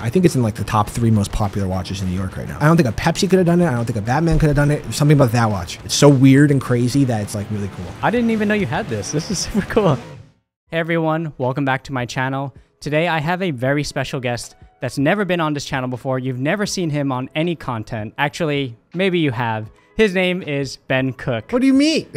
I think it's in like the top 3 most popular watches in New York right now. I don't think a Pepsi could have done it. I don't think a Batman could have done it. There's something about that watch. It's so weird and crazy that it's like really cool. I didn't even know you had this. This is super cool. Hey everyone, welcome back to my channel. Today I have a very special guest that's never been on this channel before. You've never seen him on any content. Actually, maybe you have. His name is Ben Cook. What do you mean?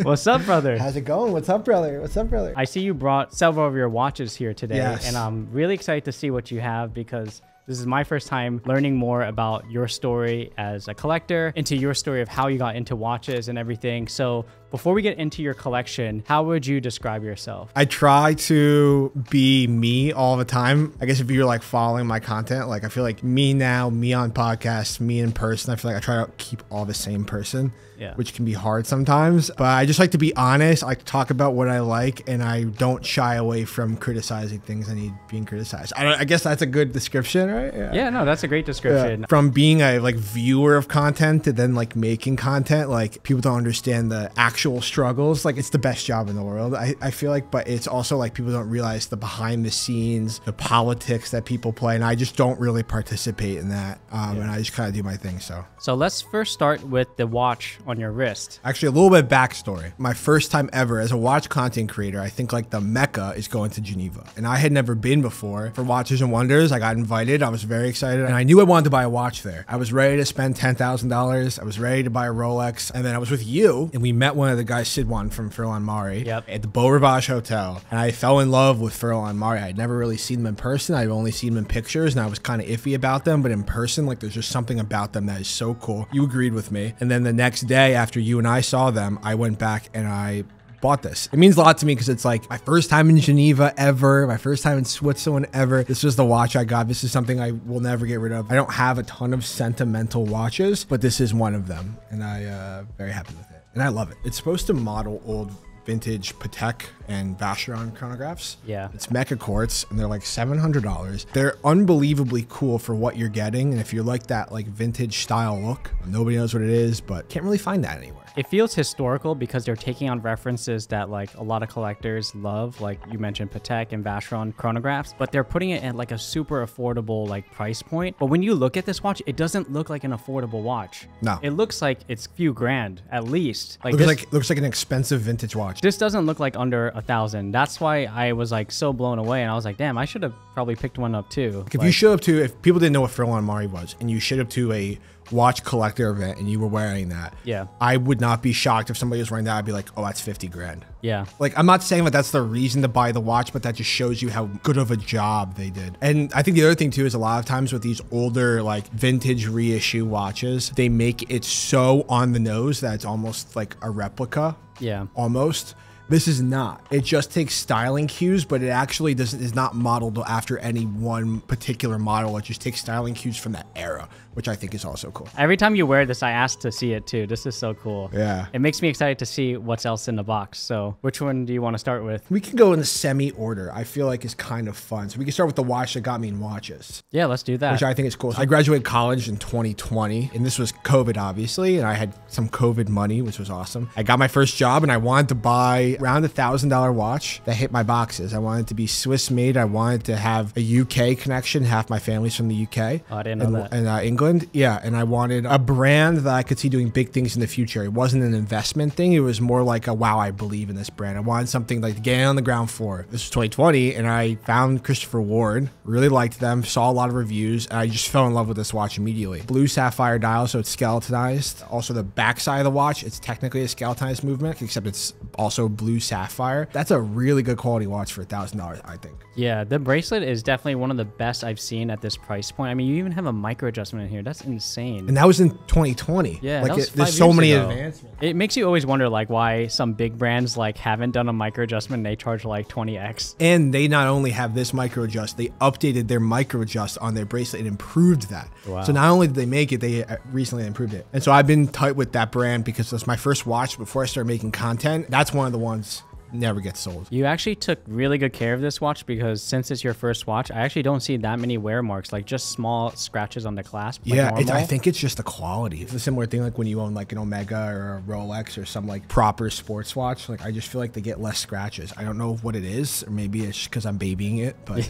What's up, brother? How's it going? What's up, brother? What's up, brother? I see you brought several of your watches here today, yes. And I'm really excited to see what you have because this is my first time learning more about your story as a collector, into your story of how you got into watches and everything. So before we get into your collection, how would you describe yourself? I try to be me all the time. I guess if you're like following my content, like I feel like me now, me on podcasts, me in person, I feel like I try to keep all the same person, which can be hard sometimes. But I just like to be honest. I like to talk about what I like, and I don't shy away from criticizing things that need being criticized. I guess that's a good description, right? Yeah, no, that's a great description. Yeah. From being a like viewer of content to then like making content, like people don't understand the actual struggles. Like it's the best job in the world, I feel like, but it's also like people don't realize the behind the scenes, the politics that people play, and I just don't really participate in that. And I just kind of do my thing. So let's first start with the watch on your wrist. Actually, a little bit of backstory. My first time ever as a watch content creator, I think like the Mecca is going to Geneva, and I had never been before. For Watches and Wonders, I got invited. I was very excited, and I knew I wanted to buy a watch there. I was ready to spend $10,000. I was ready to buy a Rolex, and then I was with you, and we met one of the guys, Sidwan from Furlan Marri, at the Beau Rivage Hotel, and I fell in love with Furlan Marri. I'd never really seen them in person. I've only seen them in pictures, and I was kind of iffy about them, but in person, like there's just something about them that is so cool. You agreed with me, and then the next day after you and I saw them, I went back and I bought this. It means a lot to me because it's like my first time in Geneva ever, my first time in Switzerland ever. This was the watch I got. This is something I will never get rid of. I don't have a ton of sentimental watches, but this is one of them, and I'm very happy with it. And I love it. It's supposed to model old vintage Patek and Vacheron chronographs. Yeah. It's Mecha quartz, and they're like $700. They're unbelievably cool for what you're getting. And if you like that like vintage style look, nobody knows what it is, but can't really find that anywhere. It feels historical because they're taking on references that like a lot of collectors love. Like you mentioned Patek and Vacheron chronographs, but they're putting it at like a super affordable like price point. But when you look at this watch, it doesn't look like an affordable watch. No. It looks like it's a few grand at least. Like looks like an expensive vintage watch. This doesn't look like under $1,000. That's why I was like so blown away, and I was like, damn, I should have probably picked one up too. Like, if you showed up to, if people didn't know what Furlan Marri was, and you showed up to a watch collector event and you were wearing that, I would not be shocked if somebody was wearing that. I'd be like, oh, that's 50 grand. Yeah. Like, I'm not saying that that's the reason to buy the watch, but that just shows you how good of a job they did. And I think the other thing too is a lot of times with these older like vintage reissue watches, they make it so on the nose that it's almost like a replica. Yeah. Almost. This is not. It just takes styling cues, but it actually is not modeled after any one particular model. It just takes styling cues from that era, which I think is also cool. Every time you wear this, I ask to see it too. This is so cool. Yeah. It makes me excited to see what's else in the box. So which one do you want to start with? We can go in the semi-order. I feel like it's kind of fun. So we can start with the watch that got me in watches. Yeah, let's do that. Which I think is cool. So I graduated college in 2020, and this was COVID, obviously, and I had some COVID money, which was awesome. I got my first job, and I wanted to buy around $1,000 watch that hit my boxes. I wanted to be Swiss made. I wanted to have a UK connection. Half my family's from the UK. Oh, I didn't know that. And England. Yeah. And I wanted a brand that I could see doing big things in the future. It wasn't an investment thing. It was more like a, wow, I believe in this brand. I wanted something like getting on the ground floor. This was 2020. And I found Christopher Ward, really liked them, saw a lot of reviews. And I just fell in love with this watch immediately. Blue sapphire dial, so it's skeletonized. Also the back side of the watch, it's technically a skeletonized movement, except it's also blue sapphire. That's a really good quality watch for $1,000, I think. Yeah, the bracelet is definitely one of the best I've seen at this price point. I mean, you even have a micro adjustment in here. That's insane. And that was in 2020. Yeah, like that was there's so many advancements. It makes you always wonder like why some big brands like haven't done a micro adjustment and they charge like 20x. And they not only have this micro adjust, they updated their micro adjust on their bracelet and improved that. Wow. So not only did they make it, they recently improved it. And so I've been tight with that brand because that's my first watch before I started making content. That's one of the ones never gets sold. You actually took really good care of this watch because since it's your first watch, I actually don't see that many wear marks, like just small scratches on the clasp. Like yeah, I think it's just the quality. It's a similar thing like when you own like an Omega or a Rolex or some like proper sports watch. Like I just feel like they get less scratches. I don't know what it is, or maybe it's because I'm babying it, but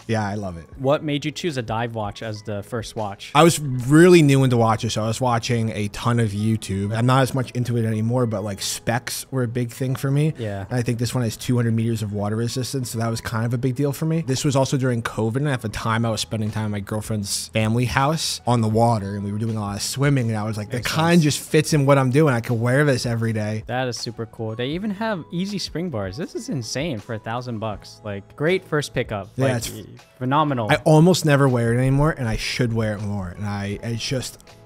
Yeah, I love it. What made you choose a dive watch as the first watch? I was really new into watches, so I was watching a ton of YouTube. I'm not as much into it anymore, but like specs were a big thing for me. Yeah. And I think this one has 200 meters of water resistance, so that was kind of a big deal for me. This was also during COVID, and at the time I was spending time at my girlfriend's family house on the water, and we were doing a lot of swimming, and I was like, that kind of just fits in what I'm doing. I could wear this every day. That is super cool. They even have easy spring bars. This is insane for $1,000. Like, great first pickup. Yeah, like, it's phenomenal. I almost never wear it anymore, and I should wear it more. And I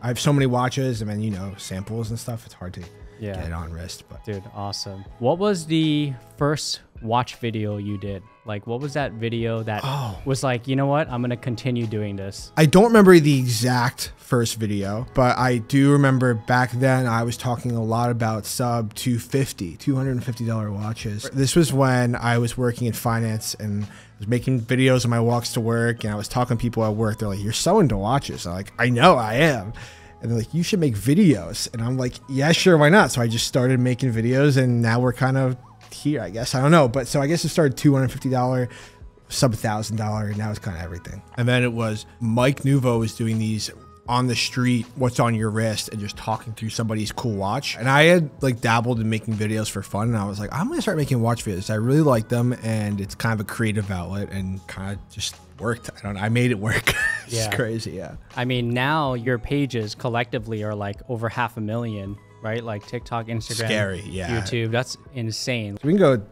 have so many watches, and then, you know, samples and stuff. It's hard to get it on wrist. But dude, awesome. What was the first watch video you did? Like, what was that video that was like, you know what, I'm gonna continue doing this? I don't remember the exact first video, but I do remember back then I was talking a lot about sub $250 watches. This was when I was working in finance and I was making videos of my walks to work, and I was talking to people at work. They're like, you're so into watches. I'm like, I know I am. And they're like, you should make videos. And I'm like, yeah, sure, why not? So I just started making videos, and now we're kind of here, I guess. I don't know. But so I guess it started $250, sub $1,000, and now it's kind of everything. And then it was Mike Nuvo was doing these on the street, what's on your wrist, and just talking through somebody's cool watch. And I had like dabbled in making videos for fun, and I was like, I'm gonna start making watch videos. I really like them, and it's kind of a creative outlet, and kind of just worked. I made it work. It's crazy. Yeah. I mean, now your pages collectively are like over 500,000, right? Like TikTok, Instagram, Scary, yeah. YouTube. That's insane. So we can go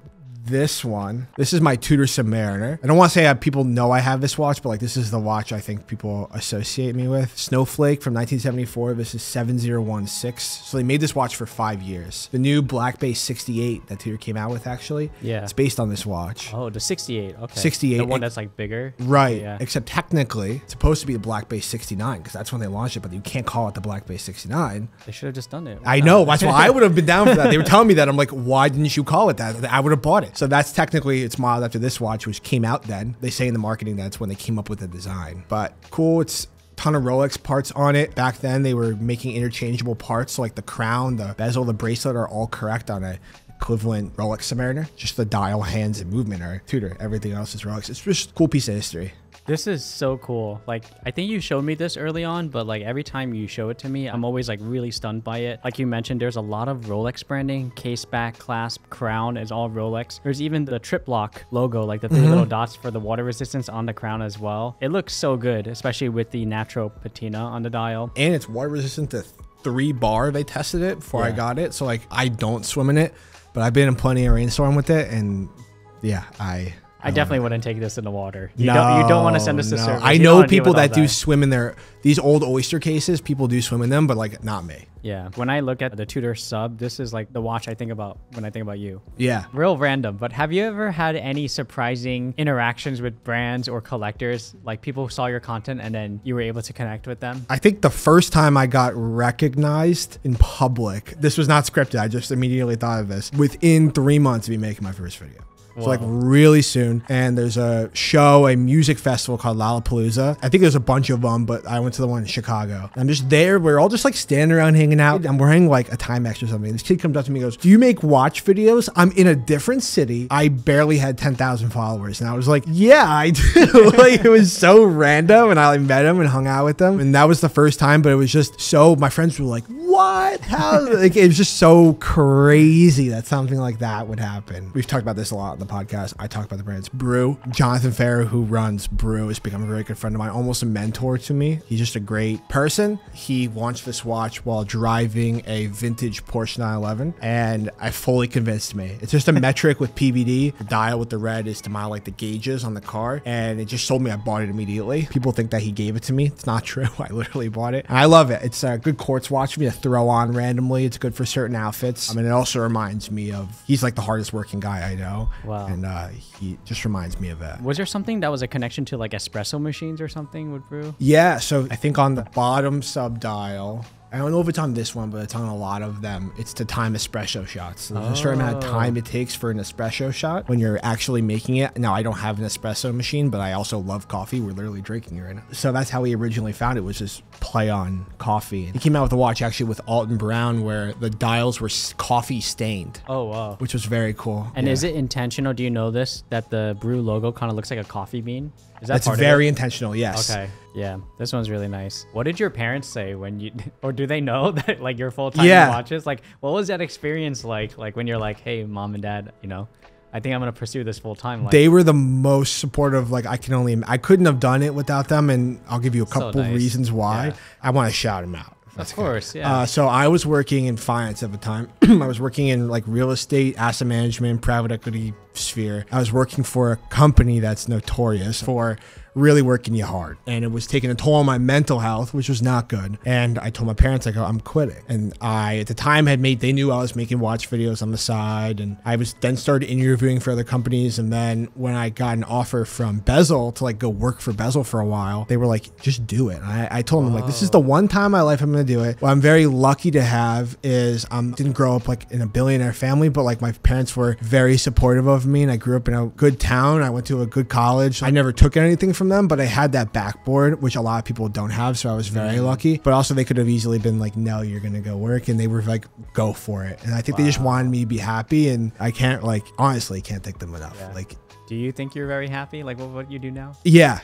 this one. This is my Tudor Submariner. I don't want to say people know I have this watch, but like this is the watch I think people associate me with. Snowflake from 1974. This is 7016. So they made this watch for 5 years. The new Black Bay 68 that Tudor came out with, actually. Yeah. It's based on this watch. Oh, the 68. Okay. 68. The one that's like bigger. Right. Yeah. Except technically, it's supposed to be the Black Bay 69 because that's when they launched it, but you can't call it the Black Bay 69. They should have just done it. I know. That's why I would have been down for that. They were telling me that. I'm like, why didn't you call it that? I would have bought it. So that's technically, it's modeled after this watch, which came out then. They say in the marketing that's when they came up with the design. But cool, it's a ton of Rolex parts on it. Back then, they were making interchangeable parts. So like the crown, the bezel, the bracelet are all correct on a equivalent Rolex Submariner. Just the dial, hands, and movement are Tudor. Everything else is Rolex. It's just a cool piece of history. This is so cool. Like, I think you showed me this early on, but like every time you show it to me, I'm always like really stunned by it. Like you mentioned, there's a lot of Rolex branding, case back, clasp, crown is all Rolex. There's even the trip lock logo, like the 3 little dots for the water resistance on the crown as well. It looks so good, especially with the natural patina on the dial. And it's water resistant to 3 bar. They tested it before I got it. So like I don't swim in it, but I've been in plenty of rainstorm with it, and yeah, I definitely wouldn't take this in the water. You don't want to send us to service. I know people that do swim in these old oyster cases. People do swim in them, but like not me. Yeah. When I look at the Tudor Sub, this is like the watch I think about when I think about you. Yeah. Real random, but have you ever had any surprising interactions with brands or collectors? Like people saw your content and then you were able to connect with them? I think the first time I got recognized in public, this was not scripted. I just immediately thought of this. Within 3 months of me making my first video. So like really soon. And there's a show, a music festival called Lollapalooza. I think there's a bunch of them, but I went to the one in Chicago. I'm just there. We're all just like standing around hanging out. I'm wearing like a Timex or something. This kid comes up to me and goes, do you make watch videos? I'm in a different city. I barely had 10,000 followers. And I was like, yeah, I do. Like it was so random. And I met him and hung out with him. And that was the first time, but it was just so, my friends were like, what? How? Like it was just so crazy that something like that would happen. We've talked about this a lot on the podcast. I talk about the brands. Brew. Jonathan Farrow, who runs Brew, has become a very good friend of mine, almost a mentor to me. He's just a great person. He launched this watch while driving a vintage Porsche 911, and I fully convinced me. It's just a metric with PVD. The dial with the red is to mile like the gauges on the car, and it just sold me. I bought it immediately. People think that he gave it to me. It's not true. I literally bought it. And I love it. It's a good quartz watch for me to throw on randomly. It's good for certain outfits. I mean, it also reminds me of, he's like the hardest working guy I know. Wow. And he just reminds me of that. Was there something that was a connection to like espresso machines or something with Brew? Yeah, so I think on the bottom sub dial, I don't know if it's on this one, but it's on a lot of them. It's to time espresso shots. So there's a certain amount of time it takes for an espresso shot when you're actually making it. Now, I don't have an espresso machine, but I also love coffee. We're literally drinking it right now. So that's how he originally found it, was just play on coffee. He came out with a watch actually with Alton Brown where the dials were coffee stained. Oh, wow. Which was very cool. And is it intentional? Do you know this, that the Brew logo kind of looks like a coffee bean? Is that That's part very of it? intentional. Yes. Okay. Yeah, this one's really nice. What did your parents say when you, or do they know that like you're full time in watches? Like, what was that experience like? Like when you're like, hey, mom and dad, you know, I think I'm gonna pursue this full time. Like, they were the most supportive. Like I couldn't have done it without them, and I'll give you a couple reasons why. Yeah. I want to shout them out. Of course, yeah. So I was working in finance at the time. I was working in like real estate, asset management, private equity sphere. I was working for a company that's notorious for really working you hard, and it was taking a toll on my mental health, which was not good. And I told my parents, like, oh, I'm quitting. And I at the time they knew I was making watch videos on the side, and I was then started interviewing for other companies. And then when I got an offer from Bezel to like go work for Bezel for a while, they were like, just do it. And I told them, like, this is the one time in my life I'm gonna do it. What I'm very lucky to have is didn't grow up like in a billionaire family, but like my parents were very supportive of me, and I grew up in a good town. I went to a good college. I never took anything from them, but I had that backboard, which a lot of people don't have. So I was very lucky, but also they could have easily been like, no, you're going to go work. And they were like, go for it. And I think they just wanted me to be happy. And I can't honestly can't thank them enough. Yeah. Do you think you're very happy? Like what you do now? Yeah.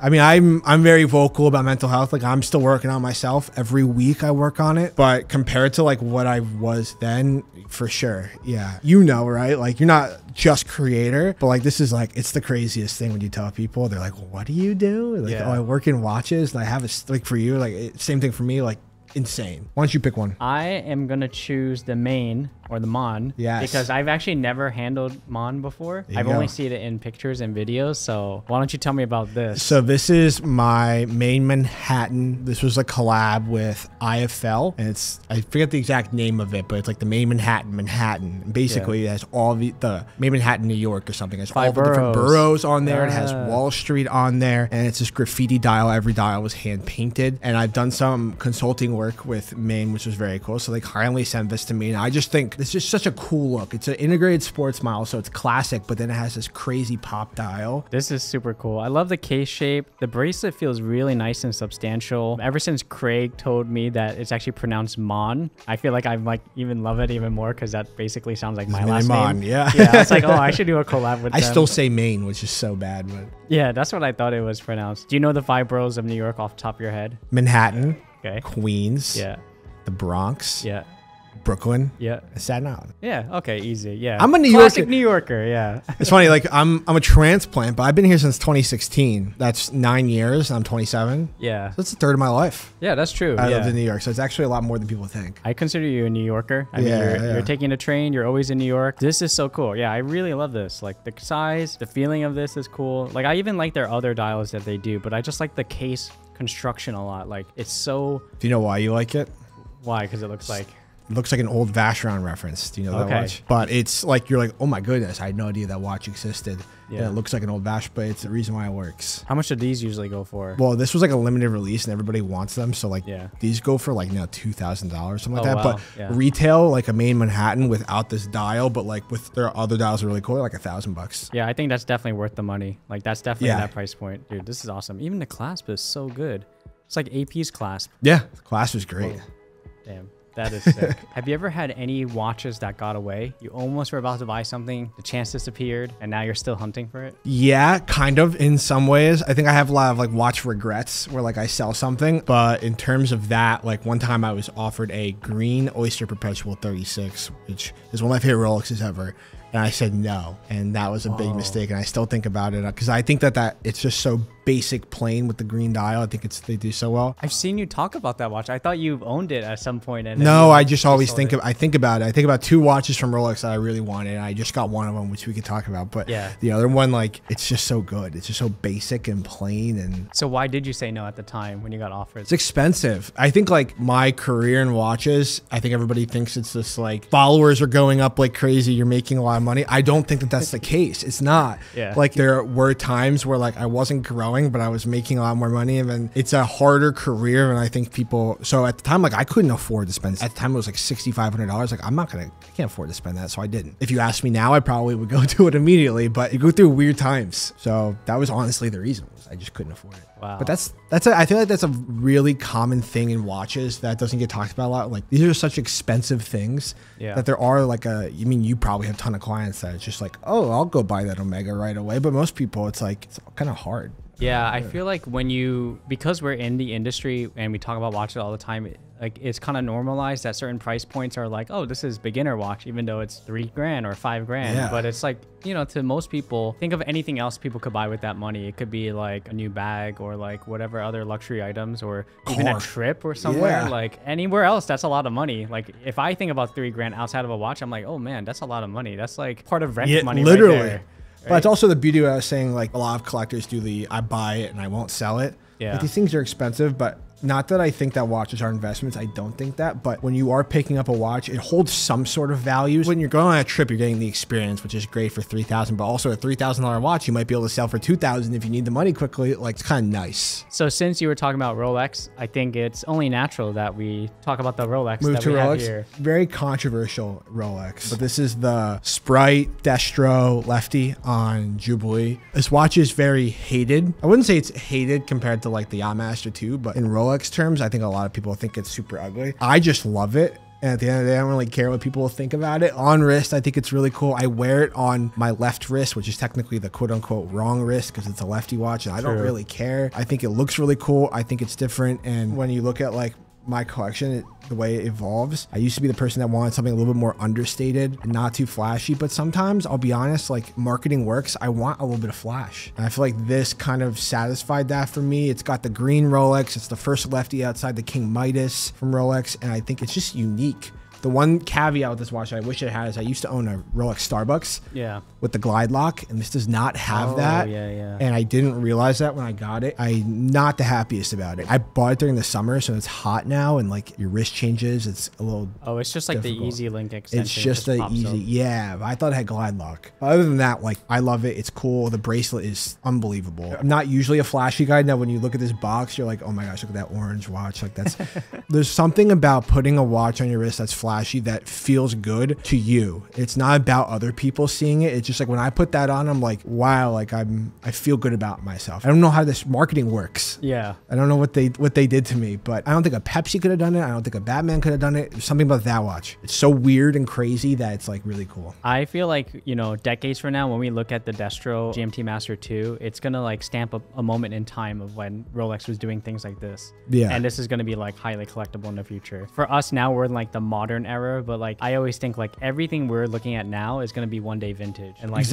I mean, I'm very vocal about mental health. Like I'm still working on myself. Every week I work on it, but compared to like what I was then, for sure. Yeah. You know, right? Like you're not just creator, but like this is like, it's the craziest thing when you tell people. They're like, well, what do you do? Like, oh, I work in watches, and I have like for you, like same thing for me, like insane. Why don't you pick one? I am gonna choose the Maen or the Maen. Yes. Because I've actually never handled Maen before. I've only seen it in pictures and videos. So why don't you tell me about this? So this is my Maen Manhattan. This was a collab with IFL, and I forget the exact name of it, but it's like the Maen Manhattan. And basically, it has all the Maen Manhattan, New York or something. It has all the different boroughs on there. It has Wall Street on there, and it's this graffiti dial. Every dial was hand painted, and I've done some consulting work with Maen, which was very cool. So they kindly sent this to me, and I just think it's just such a cool look. It's an integrated sports model, so it's classic, but then it has this crazy pop dial. This is super cool. I love the case shape. The bracelet feels really nice and substantial. Ever since Craig told me that it's actually pronounced Maen, I feel like I like even love it even more, because that basically sounds like my last name. Yeah. Yeah. It's like, oh, I should do a collab with them. I still say Maen, which is so bad, but yeah, that's what I thought it was pronounced. Do you know the 5 boroughs of New York off the top of your head? Manhattan, okay, Queens, yeah, the Bronx, yeah, Brooklyn, yeah, and Staten Island. Yeah, okay, easy. Yeah, I'm a classic New Yorker. Yeah. It's funny, like I'm a transplant, but I've been here since 2016. That's 9 years. I'm 27. Yeah, so that's a third of my life. Yeah, that's true. I lived in New York, so it's actually a lot more than people think. I consider you a New Yorker. I mean, you're taking a train. You're always in New York. This is so cool. Yeah, I really love this. Like the size, the feeling of this is cool. Like I even like their other dials that they do, but I just like the case construction a lot. Like it's so. Do you know why you like it? Why? Because it looks like an old Vacheron reference. Do you know that watch? But it's like, you're like, oh my goodness, I had no idea that watch existed. Yeah, and it looks like an old Vache, but it's the reason why it works. How much do these usually go for? Well, this was like a limited release, and everybody wants them. So like, these go for like now $2,000, something like that. Wow. But retail, like a Maen Manhattan without this dial, but like with their other dials are really cool, like $1,000. Yeah, I think that's definitely worth the money. Like that's definitely that price point, dude. This is awesome. Even the clasp is so good. It's like AP's clasp. Yeah, the clasp is great. Whoa. Damn. That is sick. Have you ever had any watches that got away? You almost were about to buy something, the chance disappeared, and now you're still hunting for it? Yeah, kind of in some ways. I think I have a lot of like watch regrets where like I sell something, but in terms of that, like one time I was offered a green Oyster Perpetual 36, which is one of my favorite Rolexes ever. And I said no, and that was a big mistake, and I still think about it because I think that it's just so basic plain with the green dial. I think they do so well. I've seen you talk about that watch. I thought you've owned it at some point. And no, I just always think about it. I think about 2 watches from Rolex that I really wanted, and I just got one of them, which we could talk about. But the other one, like, it's just so good. It's just so basic and plain. And so why did you say no at the time when you got offered? It's expensive. I think like my career in watches, I think everybody thinks it's just like followers are going up like crazy. You're making a lot of money. I don't think that that's the case. It's not. Yeah. Like there were times where like I wasn't growing going, but I was making a lot more money. And then it's a harder career. And I think people, so at the time, like I couldn't afford to spend, at the time it was like $6,500. Like I can't afford to spend that. So I didn't. If you asked me now, I probably would go do it immediately, but you go through weird times. So that was honestly the reason. I just couldn't afford it. Wow. But I feel like that's a really common thing in watches that doesn't get talked about a lot. Like these are such expensive things that there are like you probably have a ton of clients that it's just like, oh, I'll go buy that Omega right away. But most people, it's like, it's kind of hard. Yeah, I feel like because we're in the industry and we talk about watches all the time, like it's kind of normalized that certain price points are like, oh, this is beginner watch, even though it's $3,000 or $5,000. Yeah. But it's like, to most people, think of anything else people could buy with that money. It could be like a new bag or like whatever other luxury items or even a trip or somewhere. Yeah. Like anywhere else, that's a lot of money. Like if I think about $3,000 outside of a watch, I'm like, oh man, that's a lot of money. That's like part of rent money literally. right there. But it's also the beauty of saying, like, a lot of collectors do I buy it and I won't sell it. Yeah. Like, these things are expensive, but not that I think that watches are investments. I don't think that. But when you are picking up a watch, it holds some sort of value. When you're going on a trip, you're getting the experience, which is great for $3,000. But also a $3,000 watch, you might be able to sell for $2,000 if you need the money quickly. Like, it's kind of nice. So since you were talking about Rolex, I think it's only natural that we talk about the Rolex Move that to we Rolex. have here. Very controversial Rolex. But this is the Sprite Destro Lefty on Jubilee. This watch is very hated. I wouldn't say it's hated compared to like the Yachtmaster 2, but in Rolex terms, I think a lot of people think it's super ugly. I just love it. And at the end of the day, I don't really care what people think about it. On wrist, I think it's really cool. I wear it on my left wrist, which is technically the quote unquote wrong wrist because it's a lefty watch and I don't really care. I think it looks really cool. I think it's different. And when you look at like my collection, the way it evolves, I used to be the person that wanted something a little bit more understated and not too flashy, but sometimes I'll be honest, like marketing works, I want a little bit of flash. And I feel like this kind of satisfied that for me. It's got the green Rolex. It's the first lefty outside the King Midas from Rolex. And I think it's just unique. The one caveat with this watch I wish it had is I used to own a Rolex Starbucks with the glide lock, and this does not have that. And I didn't realize that when I got it. I'm not the happiest about it. I bought it during the summer, so it's hot now, and like your wrist changes. It's a little it's just like difficult. the Easy Link extension. It's just the easy, yeah. I thought it had glide lock. Other than that, like I love it. It's cool. The bracelet is unbelievable. I'm not usually a flashy guy. Now, when you look at this box, you're like, oh my gosh, look at that orange watch. Like that's there's something about putting a watch on your wrist that's flashy that feels good to you. It's not about other people seeing it. It's just like when I put that on, I'm like, wow, like I feel good about myself. I don't know how this marketing works. Yeah. I don't know what they did to me, but I don't think a Pepsi could have done it. I don't think a Batman could have done it. There's something about that watch. It's so weird and crazy that it's like really cool. I feel like, decades from now, when we look at the Destro GMT Master 2, it's going to like stamp a moment in time of when Rolex was doing things like this. Yeah. And this is going to be like highly collectible in the future. For us now, we're in like the modern era, but like I always think like everything we're looking at now is going to be one day vintage. And like,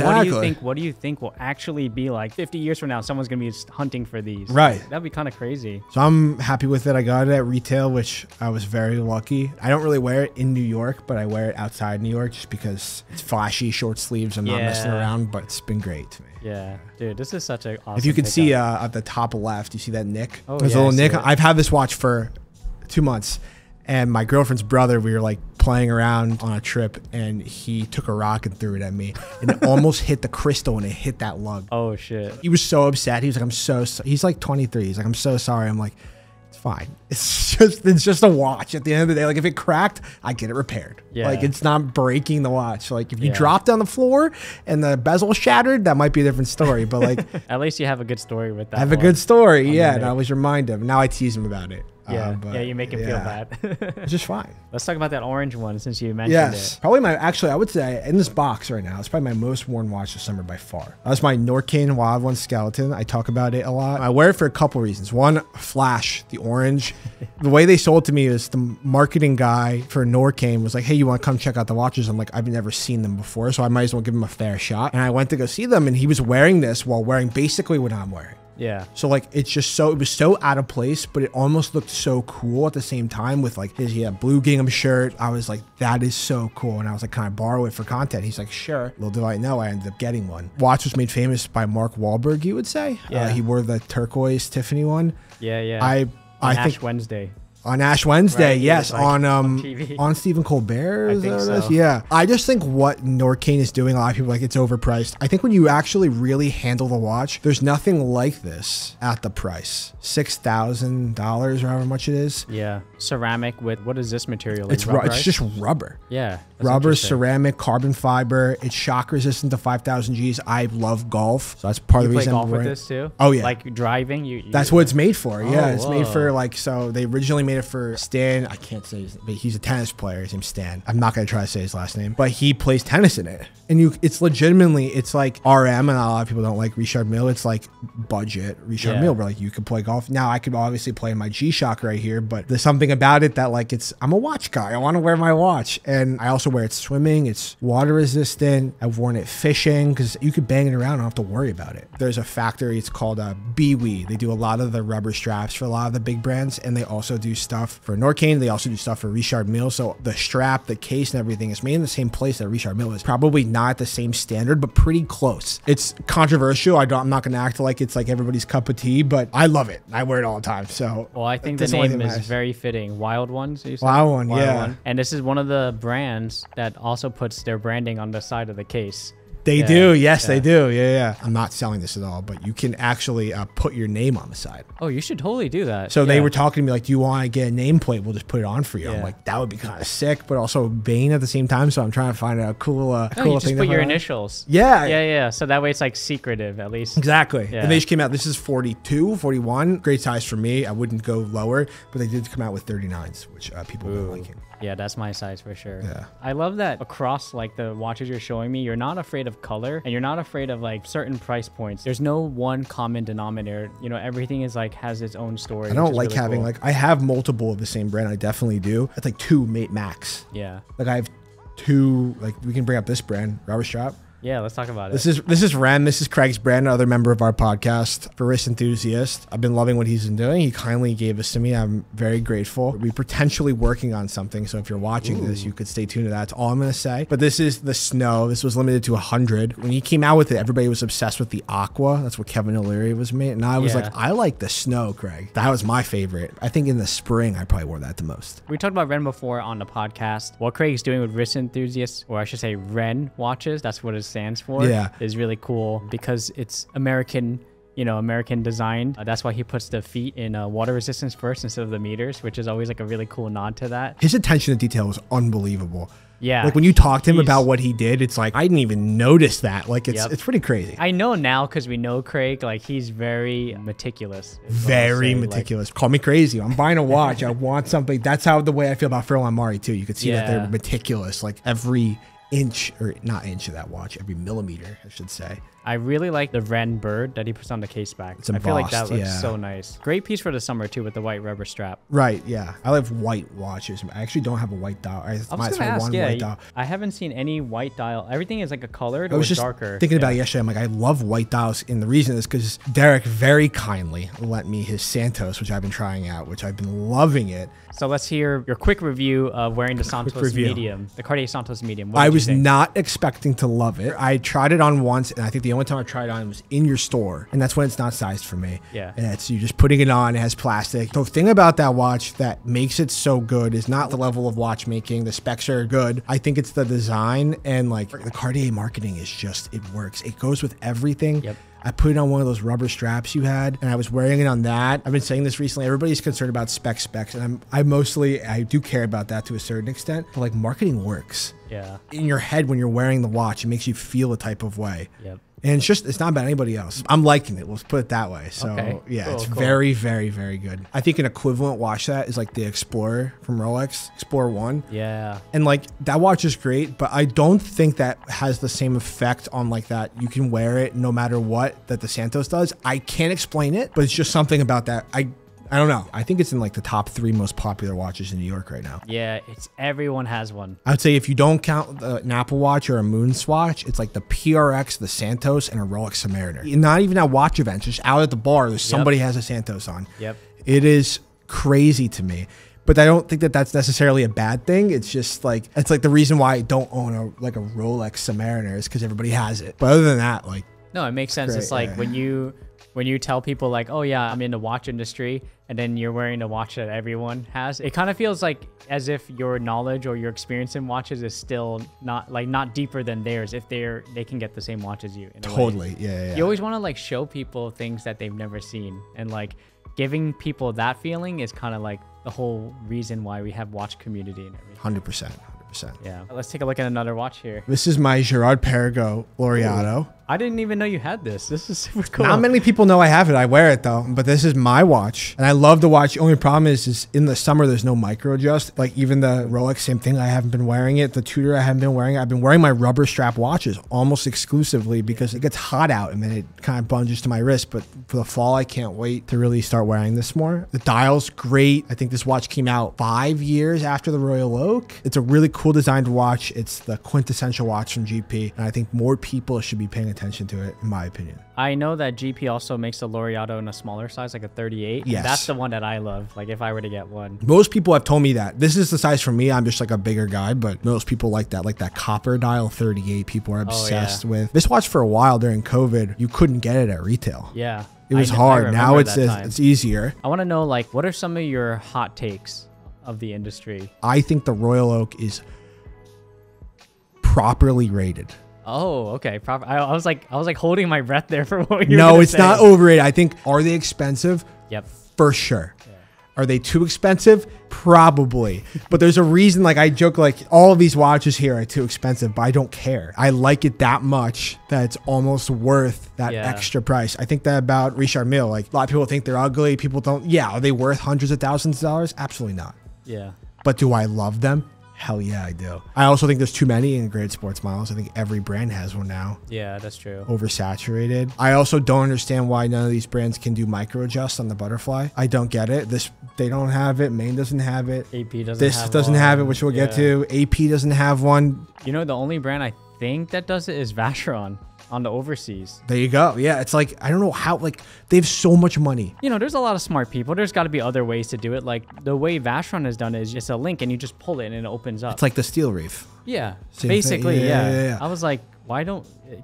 what do you think will actually be like 50 years from now? Someone's going to be hunting for these. Right. That'd be kind of crazy. So I'm happy with it. I got it at retail, which I was very lucky. I don't really wear it in New York, but I wear it outside New York just because it's flashy, short sleeves. I'm not messing around, but it's been great to me. Yeah, dude, this is such an awesome. If you can see at the top left, you see that nick? Oh, there's a little nick. I've had this watch for 2 months. And my girlfriend's brother, we were like playing around on a trip and he took a rock and threw it at me and it almost hit the crystal and it hit that lug. Oh shit. He was so upset. He was like, he's like 23. He's like, I'm so sorry. I'm like, it's fine. It's just a watch at the end of the day. Like if it cracked, I get it repaired. Yeah. Like it's not breaking the watch. Like if you dropped on the floor and the bezel shattered, that might be a different story. But like, at least you have a good story with that. I have a good story. Yeah. And I always remind him. Now I tease him about it. Yeah, you make him feel bad. It's just fine. Let's talk about that orange one since you mentioned it. Probably I would say in this box right now, it's probably my most worn watch this summer by far. That's my Norqain Wild One Skeleton. I talk about it a lot. I wear it for a couple reasons. One, flash, the orange. The way they sold it to me is the marketing guy for Norqain was like, hey, you want to come check out the watches? I'm like, I've never seen them before, so I might as well give him a fair shot. And I went to go see them and he was wearing this while wearing basically what I'm wearing. Yeah. So like it was so out of place, but it almost looked so cool at the same time with like his blue gingham shirt. I was like, that is so cool. And I was like, can I borrow it for content? He's like, sure. Little did I know, I ended up getting one. Watch was made famous by Mark Wahlberg, you would say. Yeah. He wore the turquoise Tiffany one. Yeah, yeah. I Ash think Wednesday. On Ash Wednesday, Right, yes, like on TV. on Stephen Colbert. I is think that what it is? so. Yeah, I just think what Norqain is doing, a lot of people are like it's overpriced. I think when you actually really handle the watch, there's nothing like this at the price, $6,000 or however much it is. Yeah, ceramic with what is this material? Like It's just rubber. Yeah, that's Rubber, interesting. ceramic, carbon fiber. It's shock resistant to 5,000 Gs. I love golf, so that's part of the You play reason. golf I'm with wearing- this too? Oh yeah, Like driving? You that's what it's made for. Yeah, Oh, it's made for whoa. like, so they originally made it for Stan. I can't say his, but he's a tennis player. His name's Stan. I'm not gonna try to say his last name, but he plays tennis in it. And it's legitimately, it's like RM, and a lot of people don't like Richard Mille. It's like budget Richard Yeah. Mille, where like you could play golf. Now I could obviously play my G-Shock right here, but there's something about it that like I'm a watch guy. I want to wear my watch, and I also wear it swimming. It's water resistant. I've worn it fishing because you could bang it around. I don't have to worry about it. There's a factory. It's called Biwi. They do a lot of the rubber straps for a lot of the big brands, and they also do stuff for Norqain. They also do stuff for Richard Mille. So the strap, the case, and everything is made in the same place that Richard Mille is. Probably not at the same standard, but pretty close. It's controversial. I'm not going to act like it's like everybody's cup of tea, but I love it. I wear it all the time. So Well, I think the that's the only name thing is that matters. very fitting. Wild Ones, you said? Wild One, yeah. And this is one of the brands that also puts their branding on the side of the case. They Yeah, do. Yes, yeah. they do. Yeah. I'm not selling this at all, but you can actually put your name on the side. Oh, you should totally do that. So they Yeah. were talking to me like, do you want to get a nameplate? We'll just put it on for you. I'm Yeah. like, that would be kind of sick, but also Bane at the same time. So I'm trying to find a cool, No, cool you thing just to put your on. initials. Yeah. Yeah. So that way it's like secretive at least. Exactly. Yeah. And they just came out. This is 42, 41. Great size for me. I wouldn't go lower, but they did come out with 39s, which people have been liking. Yeah, that's my size for sure. Yeah. I love that across like the watches you're showing me, you're not afraid of color and you're not afraid of like certain price points. There's no one common denominator. You know, everything is like has its own story. I don't which is like really having cool. like, I have multiple of the same brand. I definitely do. It's like two mate max. Yeah. Like I have two, like we can bring up this brand, rubber strap. Yeah, let's talk about it. This is Wren. This is Craig's brand, another member of our podcast, for Wrist Enthusiast. I've been loving what he's been doing. He kindly gave this to me. I'm very grateful. We're potentially working on something, so if you're watching this, you could stay tuned to that. That's all I'm going to say. But this is the Snow. This was limited to 100. When he came out with it, everybody was obsessed with the Aqua. That's what Kevin O'Leary was made. And I was Yeah. like, I like the Snow, Craig. That was my favorite. I think in the spring, I probably wore that the most. We talked about Wren before on the podcast. What Craig's doing with Wrist Enthusiasts, or I should say Wren watches, that's what it stands for. Yeah. Is really cool because it's American, American designed. That's why he puts the feet in water resistance first instead of the meters, which is always like a really cool nod to that. His attention to detail was unbelievable. Yeah. Like when you talk to him he's- about what he did, it's like, I didn't even notice that. Like it's Yep. it's pretty crazy. I know now because we know Craig, like he's very meticulous. is what I'll Very say, like- meticulous. Call me crazy. I'm buying a watch. I want something. That's how the way I feel about Furlan Marri too. You could see that Yeah. they're meticulous. Like every inch, or not inch of that watch, every millimeter, I should say. I really like the Wren bird that he puts on the case back. It's I feel like that embossed, looks yeah. so nice. Great piece for the summer too with the white rubber strap. Right, yeah. I love white watches. I actually don't have a white dial. I I was might gonna as well ask, one yeah, white dial. I haven't seen any white dial. Everything is like a colored I or was just darker. thinking about it Yeah. yesterday. I'm like, I love white dials. And the reason is because Derek very kindly lent me his Santos, which I've been trying out, which I've been loving it. So let's hear your quick review of wearing the Santos review. medium, the Cartier Santos medium. What I did you was think? not expecting to love it. I tried it on once, and I think the only time I tried it on was in your store, and that's when it's not sized for me. Yeah. And it's you just putting it on. It has plastic. The thing about that watch that makes it so good is not the level of watchmaking. The specs are good. I think it's the design, and like the Cartier marketing is just, it works. It goes with everything. Yep. I put it on one of those rubber straps you had, and I was wearing it on that. I've been saying this recently. Everybody's concerned about specs, and I do care about that to a certain extent. But like marketing works. Yeah. In your head when you're wearing the watch, it makes you feel a type of way. Yep. And it's not about anybody else. I'm liking it. Let's put it that way. So Okay. yeah, Cool, it's cool. very, very, very good. I think an equivalent watch that is like the Explorer from Rolex, Explorer 1. Yeah. And like that watch is great, but I don't think that has the same effect on like that. You can wear it no matter what that the Santos does. I can't explain it, but it's just something about that. I don't know. I think it's in like the top 3 most popular watches in New York right now. Yeah. It's everyone has one. I would say if you don't count an Apple Watch or a Moon Swatch, it's like the PRX, the Santos, and a Rolex Submariner. Not even at watch events, just out at the bar, there's somebody has a Santos on. Yep. It is crazy to me. But I don't think that that's necessarily a bad thing. It's just like, it's like the reason why I don't own a Rolex Submariner is because everybody has it. But other than that, like, No, it makes sense. Great, It's like yeah. when you when you tell people like, oh yeah, I'm in the watch industry, and then you're wearing a watch that everyone has, it kind of feels like as if your knowledge or your experience in watches is still not deeper than theirs if they can get the same watch as you. Totally. Yeah. You always want to like show people things that they've never seen, and like giving people that feeling is kind of like the whole reason why we have watch community and everything. 100%. Yeah. Let's take a look at another watch here. This is my Girard Perregaux Laureato. I didn't even know you had this. This is super cool. Not many people know I have it. I wear it though, but this is my watch, and I love the watch. The only problem is in the summer there's no micro adjust. Like even the Rolex, same thing. I haven't been wearing it. The Tudor, I haven't been wearing it. I've been wearing my rubber strap watches almost exclusively because it gets hot out and then it kind of bunges to my wrist. But for the fall, I can't wait to really start wearing this more. The dial's great. I think this watch came out 5 years after the Royal Oak. It's a really cool designed watch. It's the quintessential watch from GP, and I think more people should be paying attention to it, in my opinion. I know that GP also makes the Laureato in a smaller size, like a 38. Yes. That's the one that I love, like if I were to get one. Most people have told me that. This is the size for me. I'm just like a bigger guy, but most people like that copper dial 38 people are obsessed with. This watch for a while during COVID, you couldn't get it at retail. Yeah. It was hard. Now it's easier. I want to know, like, what are some of your hot takes of the industry? I think the Royal Oak is properly rated. Oh, okay. I was like holding my breath there for what you were No, gonna it's say. not overrated. I think, are they expensive? Yep. For sure. Yeah. Are they too expensive? Probably. But there's a reason, like I joke, like all of these watches here are too expensive, but I don't care. I like it that much that it's almost worth that extra price. I think that about Richard Mille. Like a lot of people think they're ugly. People don't. Yeah. Are they worth hundreds of thousands of dollars? Absolutely not. Yeah. But do I love them? Hell yeah, I do. I also think there's too many integrated sports models. I think every brand has one now. Yeah, that's true. Oversaturated. I also don't understand why none of these brands can do micro adjust on the butterfly. I don't get it. They don't have it. Maen doesn't have it. AP doesn't this have doesn't one. have it, which we'll get to. AP doesn't have one. You know, the only brand I think that does it is Vacheron on the overseas. There you go. Yeah, it's like, I don't know how, like, they have so much money. You know, there's a lot of smart people. There's got to be other ways to do it. Like, the way Vacheron has done it is just a link and you just pull it and it opens up. It's like the steel reef. Yeah, Same basically, thing. Yeah. I was like, why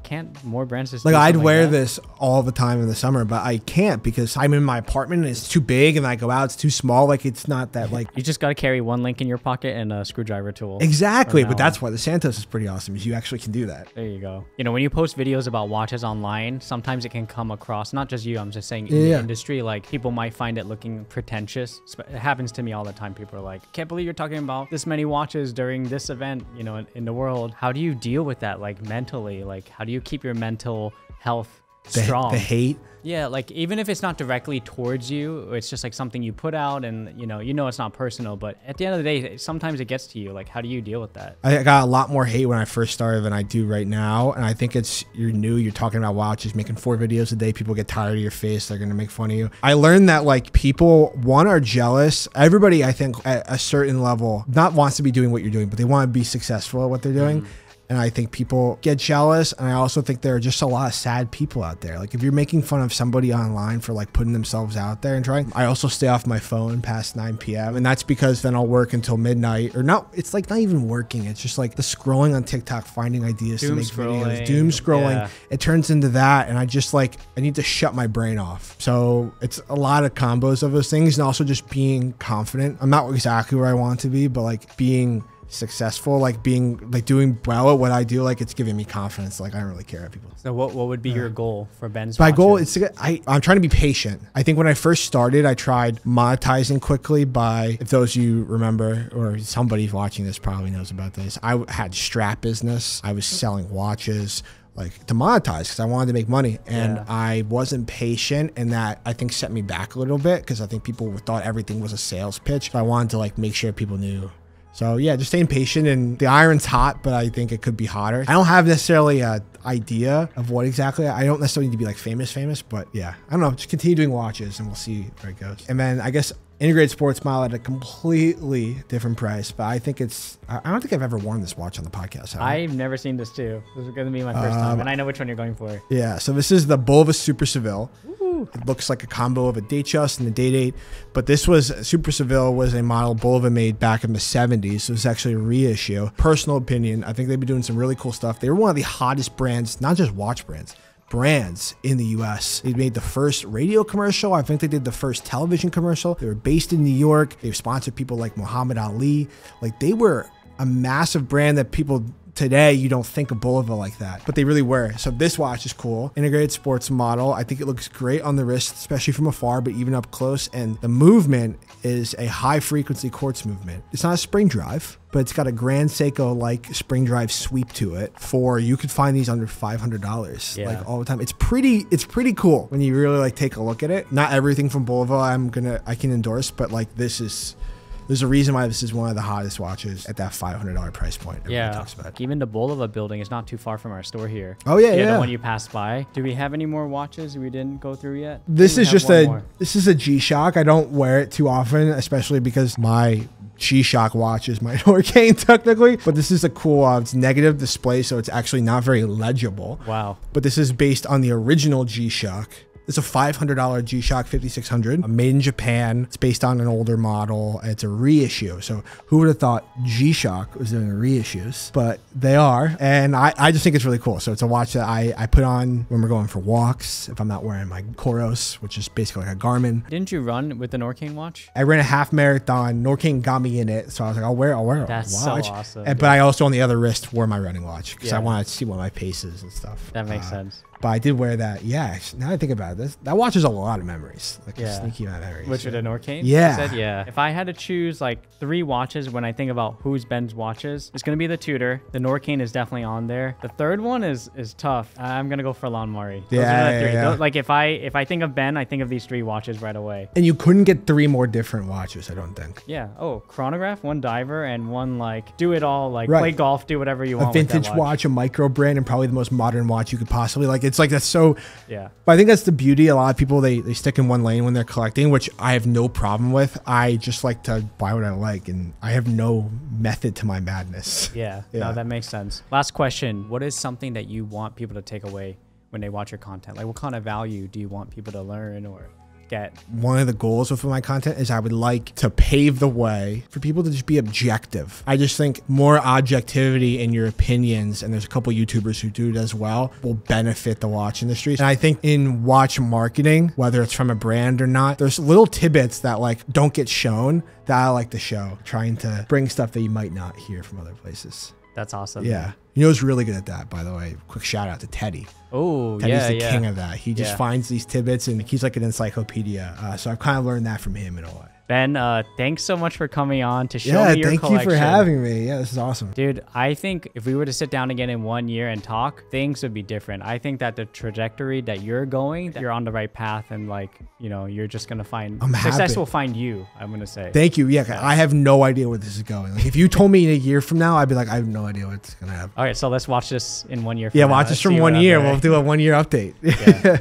can't more brands just Like, do I'd something wear like that? this all the time in the summer, but I can't because I'm in my apartment and it's too big, and I go out, it's too small. Like, it's not that, like... You just got to carry one link in your pocket and a screwdriver tool. Exactly, but that's why the Santos is pretty awesome, is you actually can do that. There you go. You know, when you post videos about watches online, sometimes it can come across, not just you, I'm just saying in the industry, like people might find it looking pretentious. It happens to me all the time. People are like, can't believe you're talking about this many watches during this event, you know, in the world. How do you deal with that, like mentally? Like, how do you keep your mental health strong? The hate. Yeah, like even if it's not directly towards you, it's just like something you put out and you know it's not personal, but at the end of the day, sometimes it gets to you. Like, how do you deal with that? I got a lot more hate when I first started than I do right now, and I think it's, you're new, you're talking about watches, making 4 videos a day, people get tired of your face, they're gonna make fun of you. I learned that, like, people, one, are jealous. Everybody, I think, at a certain level, not wants to be doing what you're doing, but they want to be successful at what they're doing. And I think people get jealous. And I also think there are just a lot of sad people out there. Like, if you're making fun of somebody online for like putting themselves out there and trying, I also stay off my phone past 9 p.m. And that's because then I'll work until midnight, or not. It's like not even working. It's just like the scrolling on TikTok, finding ideas to make videos, doom scrolling. Yeah. It turns into that. And I just like, I need to shut my brain off. So it's a lot of combos of those things. And also just being confident. I'm not exactly where I want to be, but like being successful, like being like doing well at what I do, like it's giving me confidence. Like, I don't really care what people. So what would be your goal for Ben's? My goal is to I'm trying to be patient. I think when I first started, I tried monetizing quickly by, if those of you remember, or somebody watching this probably knows about this, I had strap business. I was selling watches, like, to monetize because I wanted to make money, and I wasn't patient, and that I think set me back a little bit because I think people thought everything was a sales pitch. So I wanted to like make sure people knew. So yeah, just staying patient, and the iron's hot, but I think it could be hotter. I don't have necessarily a idea of what exactly. I don't necessarily need to be like famous, but yeah, I don't know. Just continue doing watches and we'll see where it goes. And then I guess integrated sports model at a completely different price, but I think it's, I don't think I've ever worn this watch on the podcast. I've never seen this too. This is going to be my first time, and I know which one you're going for. Yeah, so this is the Bulova Super Seville. It looks like a combo of a Datejust and a Date-8, but this was, Super Seville was a model Bulova made back in the 70s, so it's actually a reissue. Personal opinion, I think they've been doing some really cool stuff. They were one of the hottest brands, not just watch brands, brands in the US. They made the first radio commercial. I think they did the first television commercial. They were based in New York. They've sponsored people like Muhammad Ali. Like, they were a massive brand that people today, you don't think of Bulova like that, but they really were. So this watch is cool. Integrated sports model. I think it looks great on the wrist, especially from afar, but even up close. And the movement is a high frequency quartz movement. It's not a spring drive, but it's got a Grand Seiko-like spring drive sweep to it. You could find these under $500, like all the time. It's pretty cool when you really like take a look at it. Not everything from Bulova I can endorse, but like there's a reason why this is one of the hottest watches at that $500 price point. Everybody talks about it. Even the Bulova building is not too far from our store here. Oh yeah. The one you passed by. Do we have any more watches we didn't go through yet? This is a G-Shock. I don't wear it too often, especially because my G-Shock watch is my Norqain technically, but this is a cool, it's negative display, so it's actually not very legible. Wow. But this is based on the original G-Shock. It's a $500 G-Shock 5600, made in Japan. It's based on an older model. It's a reissue. So who would have thought G-Shock was doing reissues? But they are, and I just think it's really cool. So it's a watch that I put on when we're going for walks, if I'm not wearing my Koros, which is basically like a Garmin. Didn't you run with the Norqain watch? I ran a half marathon. Norqain got me in it, so I was like, I'll wear a That's watch. so awesome. But I also on the other wrist wore my running watch because I wanted to see what my pace is and stuff. That makes sense. But I did wear that. Yeah, now I think about it, that watch is a lot of memories. Like a sneaky amount of memories. Which with a Norqain? Yeah. Yeah. If I had to choose like 3 watches when I think about who's Ben's watches, it's going to be the Tudor. The Norqain is definitely on there. The third one is tough. I'm going to go for Furlan Marri. Those are the 3. Yeah. Like if I think of Ben, I think of these 3 watches right away. And you couldn't get 3 more different watches, I don't think. Yeah. Oh, chronograph, 1 diver, and 1 like do it all, like play golf, do whatever you want. A vintage with that watch, a micro brand, and probably the most modern watch you could possibly like. It's like that's so. Yeah. But I think that's the beauty. A lot of people they stick in one lane when they're collecting, which I have no problem with. I just like to buy what I like, and I have no method to my madness. Yeah. No, that makes sense. Last question. What is something that you want people to take away when they watch your content? Like what kind of value do you want people to learn or get? One of the goals with my content is I would like to pave the way for people to just be objective. I just think more objectivity in your opinions, and there's a couple YouTubers who do it as well, will benefit the watch industry. And I think in watch marketing, whether it's from a brand or not, there's little tidbits that like don't get shown that I like to show, trying to bring stuff that you might not hear from other places. That's awesome. Yeah. You know who's really good at that, by the way? Quick shout out to Teddy. Oh, Teddy's the king of that. He just finds these tidbits, and he's like an encyclopedia. So I've kind of learned that from him in a way. Ben, thanks so much for coming on to show me your collection. Yeah, thank you for having me. Yeah, this is awesome. Dude, I think if we were to sit down again in 1 year and talk, things would be different. I think that the trajectory that you're going, that you're on the right path, and like, you know, you're just going to find success will find you, I'm going to say. Thank you. Yeah, I have no idea where this is going. Like if you told me in a year from now, I'd be like, I have no idea what's going to happen. All right, so let's watch this in 1 year from now. now. Watch this from 1 year. We'll do a 1 year update. Yeah.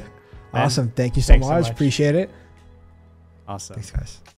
Awesome. Thank you so much. Appreciate it. Awesome. Thanks, guys.